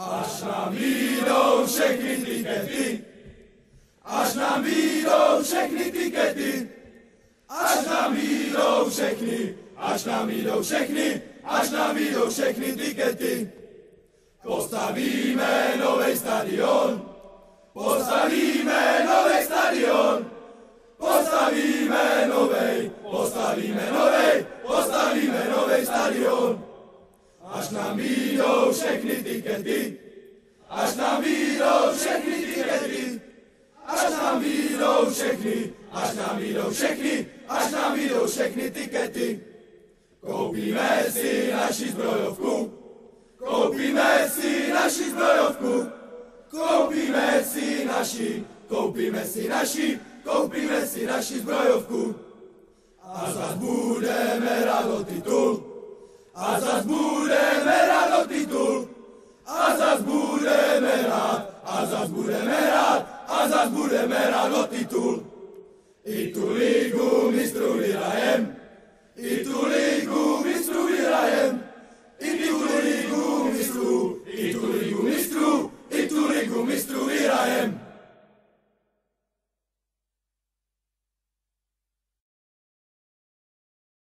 Až nám vyjdou všechny tikety, až nám vyjdou všechny tikety, až nám vyjdou všechny, až nám vyjdou všechny, až nám vyjdou všechny tikety. Postavíme nový stadion, postavíme nový stadion, postavíme nový, postavíme nový, postavíme nový stadion. Až nám vyjdou všechny tikety, až nám vyjdou všechny tikety, až nám vyjdou všechny, až nám vyjdou všechny, až nám vyjdou všechny tikety. Koupíme si naši zbrojovku, koupíme si naši zbrojovku, koupíme si naši, koupíme si naši, koupíme si naši zbrojovku. A zas budeme hrát o titul, a zas budeme hrát o titul, a zas budeme hrát, a zas budeme hrát, a zas budeme hrát o titul. I tu ligu mistrů vyhrajem, i tu ligu mistrů vyhrajem.